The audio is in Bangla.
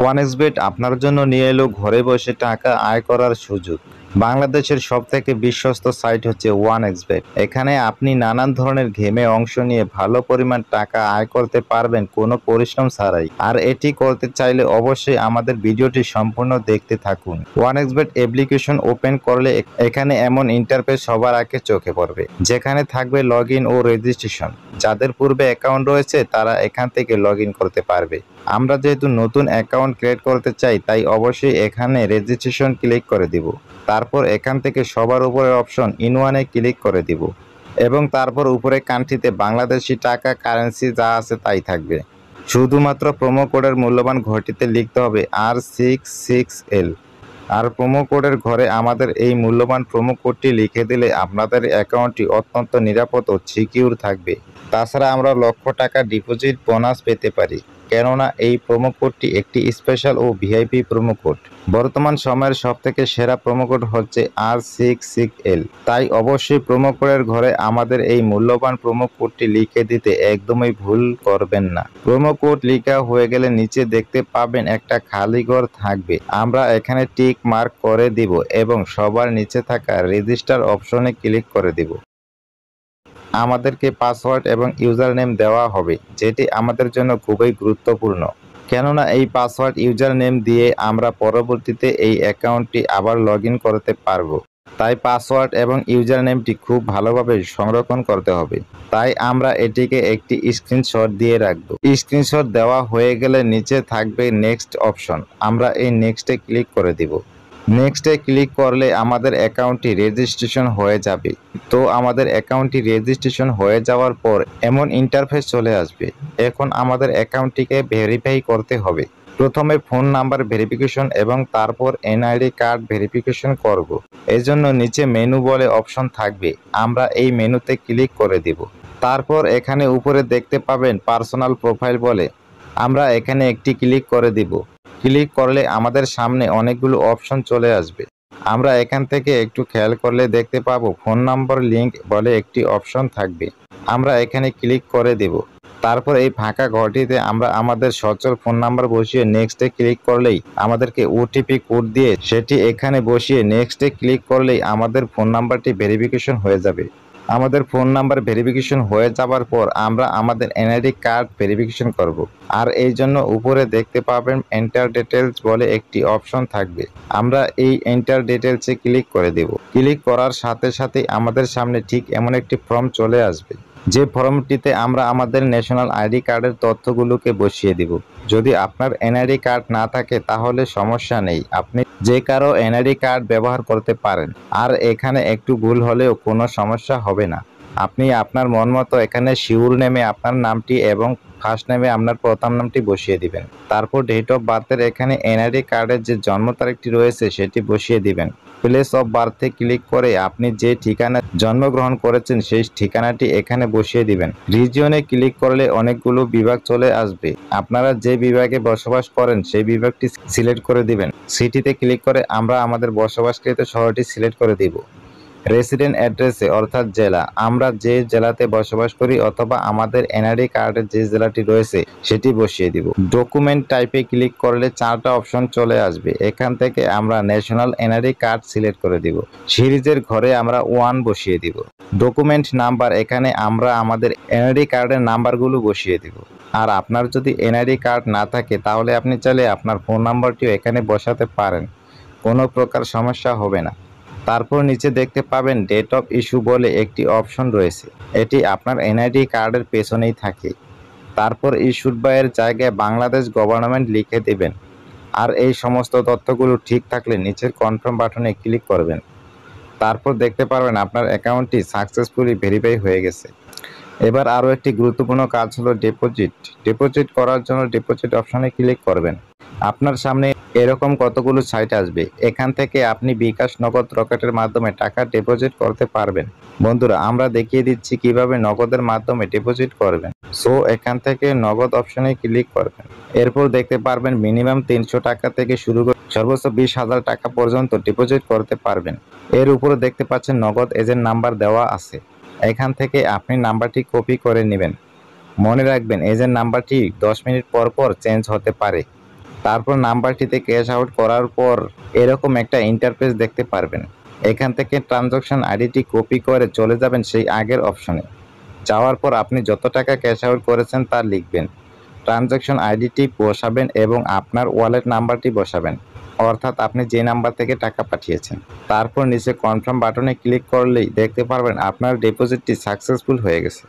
ওয়ানএক্সবেট আপনার জন্য নিয়ে এলো ঘরে বসে টাকা আয় করার সুযোগ। বাংলাদেশের সবথেকে বিশ্বস্ত সাইট হচ্ছে ওয়ানএক্সবেট। এখানে আপনি নানান ধরনের গেমে অংশ নিয়ে ভালো পরিমাণ টাকা আয় করতে পারবেন কোনো পরিশ্রম ছাড়াই। আর এটি করতে চাইলে অবশ্যই আমাদের ভিডিওটি সম্পূর্ণ দেখতে থাকুন। ওয়ানএক্সবেট অ্যাপ্লিকেশন ওপেন করলে এখানে এমন ইন্টারফেস সবার আগে চোখে পড়বে, যেখানে থাকবে লগ ইন ও রেজিস্ট্রেশন। যাদের পূর্বে অ্যাকাউন্ট রয়েছে তারা এখান থেকে লগ ইন করতে পারবে। আমরা যেহেতু নতুন অ্যাকাউন্ট ক্রিয়েট করতে চাই, তাই অবশ্যই এখানে রেজিস্ট্রেশন ক্লিক করে দিব। তারপর এখান থেকে সবার উপরের অপশন ইন ওয়ানে ক্লিক করে দিব এবং তারপর উপরে কান্ট্রিতে বাংলাদেশি টাকা কারেন্সি যা আছে তাই থাকবে। শুধুমাত্র প্রোমো কোডের মূল্যবান ঘরটিতে লিখতে হবে R66L। আর প্রোমো কোডের ঘরে আমাদের এই মূল্যবান প্রোমো কোডটি লিখে দিলে আপনাদের অ্যাকাউন্টটি অত্যন্ত নিরাপদ ও সিকিউর থাকবে। তাছাড়া আমরা লক্ষ টাকা ডিপোজিট বোনাস পেতে পারি, কেননা এই প্রোমো কোডটি একটি স্পেশাল ও ভিআইপি প্রোমো কোড। বর্তমান সময়ের সবথেকে সেরা প্রোমো কোড হচ্ছে R66L। তাই অবশ্যই প্রোমো কোডের ঘরে আমাদের এই মূল্যবান প্রোমো কোডটি লিখে দিতে একদমই ভুল করবেন না। প্রোমো কোড লেখা হয়ে গেলে নিচে দেখতে পাবেন একটা খালি ঘর থাকবে। আমরা এখানে টিক মার্ক করে দিব এবং সবার নিচে থাকা রেজিস্টার অপশনে ক্লিক করে দিব। আমাদেরকে পাসওয়ার্ড এবং ইউজার নেম দেওয়া হবে, যেটি আমাদের জন্য খুবই গুরুত্বপূর্ণ, কেননা এই পাসওয়ার্ড ইউজার নেম দিয়ে আমরা পরবর্তীতে এই অ্যাকাউন্টটি আবার লগ ইন করতে পারবো। তাই পাসওয়ার্ড এবং ইউজার নেমটি খুব ভালোভাবে সংরক্ষণ করতে হবে। তাই আমরা এটিকে একটি স্ক্রিনশট দিয়ে রাখবো। স্ক্রিনশট দেওয়া হয়ে গেলে নিচে থাকবে নেক্সট অপশন। আমরা এই নেক্সটে ক্লিক করে দিব। নেক্সটে ক্লিক করলে আমাদের অ্যাকাউন্টটি রেজিস্ট্রেশন হয়ে যাবে। তো আমাদের অ্যাকাউন্টটি রেজিস্ট্রেশন হয়ে যাওয়ার পর এমন ইন্টারফেস চলে আসবে। এখন আমাদের অ্যাকাউন্টটিকে ভেরিফাই করতে হবে। প্রথমে ফোন নাম্বার ভেরিফিকেশন এবং তারপর এনআইডি কার্ড ভেরিফিকেশন করব। এজন্য নিচে মেনু বলে অপশন থাকবে, আমরা এই মেনুতে ক্লিক করে দিব। তারপর এখানে উপরে দেখতে পাবেন পার্সোনাল প্রোফাইল বলে, আমরা এখানে একটি ক্লিক করে দিব। ক্লিক করলে আমাদের সামনে অনেকগুলো অপশন চলে আসবে। আমরা এখান থেকে একটু খেয়াল করলে দেখতে পাবো ফোন নাম্বার লিংক বলে একটি অপশন থাকবে। আমরা এখানে ক্লিক করে দেব। তারপর এই ফাঁকা ঘরটিতে আমরা আমাদের সচল ফোন নাম্বার বসিয়ে নেক্সটে ক্লিক করলেই আমাদেরকে ওটিপি কোড দিয়ে সেটি এখানে বসিয়ে নেক্সটে ক্লিক করলেই আমাদের ফোন নাম্বারটি ভেরিফিকেশন হয়ে যাবে। আমাদের ফোন নাম্বার ভেরিফিকেশন হয়ে যাওয়ার পর আমরা আমাদের এনআইডি কার্ড ভেরিফিকেশন করব। আর এই জন্য উপরে দেখতে পাবেন এন্টার ডিটেলস বলে একটি অপশন থাকবে। আমরা এই এন্টার ডিটেলসে ক্লিক করে দেব। ক্লিক করার সাথে সাথেই আমাদের সামনে ঠিক এমন একটি ফর্ম চলে আসবে, যে ফর্মটিতে আমরা আমাদের ন্যাশনাল আইডি কার্ডের তথ্যগুলোকে বসিয়ে দিব। যদি আপনার এনআইডি কার্ড না থাকে তাহলে সমস্যা নেই, আপনি যে কারো এনআইডি কার্ড ব্যবহার করতে পারেন। আর এখানে একটু ভুল হলেও কোনো সমস্যা হবে না। আপনি আপনার মন মতো এখানে শিউর নেমে আপনার নামটি এবং ফার্স্ট নেমে আপনার প্রথম নামটি বসিয়ে দিবেন। তারপর ডেট অফ বার্থের এখানে এনআইডি কার্ডের যে জন্ম তারিখটি রয়েছে সেটি বসিয়ে দিবেন। প্লেস অফ বার্থে ক্লিক করে আপনি যে ঠিকানা জন্মগ্রহণ করেছেন সেই ঠিকানাটি এখানে বসিয়ে দিবেন। রিজিয়নে ক্লিক করলে অনেকগুলো বিভাগ চলে আসবে। আপনারা যে বিভাগে বসবাস করেন সেই বিভাগটি সিলেক্ট করে দিবেন। সিটিতে ক্লিক করে আমরা আমাদের বসবাসকৃত শহরটি সিলেক্ট করে দিব। রেসিডেন্ট অ্যাড্রেসে অর্থাৎ জেলা, আমরা যে জেলাতে বসবাস করি অথবা আমাদের এনআইডি কার্ডের যে জেলাটি রয়েছে সেটি বসিয়ে দিব। ডকুমেন্ট টাইপে ক্লিক করলে 4টা অপশন চলে আসবে। এখান থেকে আমরা ন্যাশনাল এনআইডি কার্ড সিলেক্ট করে দিব। সিরিজের ঘরে আমরা 1 বসিয়ে দিব। ডকুমেন্ট নাম্বার, এখানে আমরা আমাদের এনআইডি কার্ডের নাম্বারগুলো বসিয়ে দিব। আর আপনার যদি এনআইডি কার্ড না থাকে তাহলে আপনি চাইলে আপনার ফোন নাম্বারটিও এখানে বসাতে পারেন, কোনো প্রকার সমস্যা হবে না। তারপর নিচে দেখতে পাবেন ডেট অফ ইস্যু বলে একটি অপশন রয়েছে, এটি আপনার এনআইডি কার্ডের পেছনেই থাকে। তারপর ইস্যুড বাইয়ের জায়গায় বাংলাদেশ গভর্নমেন্ট লিখে দেবেন। আর এই সমস্ত তথ্যগুলো ঠিক থাকলে নিচের কনফার্ম বাটনে ক্লিক করবেন। তারপর দেখতে পারবেন আপনার অ্যাকাউন্টটি সাকসেসফুলি ভেরিফাই হয়ে গেছে। এবার আরও একটি গুরুত্বপূর্ণ কাজ হলো ডিপোজিট। ডিপোজিট করার জন্য ডিপোজিট অপশনে ক্লিক করবেন। আপনার সামনে এরকম কতগুলো সাইট আসবে, এখান থেকে আপনি বিকাশ, নগদ, রকেটের মাধ্যমে টাকা ডিপোজিট করতে পারবেন। বন্ধুরা, আমরা দেখিয়ে দিচ্ছি কিভাবে নগদের মাধ্যমে ডিপোজিট করবেন। সো এখান থেকে নগদ অপশনে ক্লিক করবেন। এরপর দেখতে পারবেন মিনিমাম 300 টাকা থেকে শুরু করে সর্বোচ্চ 20,000 টাকা পর্যন্ত ডিপোজিট করতে পারবেন। এর উপরে দেখতে পাচ্ছেন নগদ এজেন্ট নাম্বার দেওয়া আছে। এখান থেকে আপনি নাম্বারটি কপি করে নেবেন। মনে রাখবেন এজেন্ট নাম্বারটি 10 মিনিট পর পর চেঞ্জ হতে পারে। তারপর নাম্বারটিতে ক্যাশ আউট করার পর এরকম একটা ইন্টারফেস দেখতে পারবেন। এখান থেকে ট্রানজাকশন আইডিটি কপি করে চলে যাবেন সেই আগের অপশনে। যাওয়ার পর আপনি যত টাকা ক্যাশ আউট করেছেন তা লিখবেন, ট্রানজাকশন আইডিটি বসাবেন এবং আপনার ওয়ালেট নাম্বারটি বসাবেন, অর্থাৎ আপনি যে নাম্বার থেকে টাকা পাঠিয়েছেন। তারপর নিচে কনফার্ম বাটনে ক্লিক করলেই দেখতে পারবেন আপনার ডিপোজিটটি সাকসেসফুল হয়ে গেছে।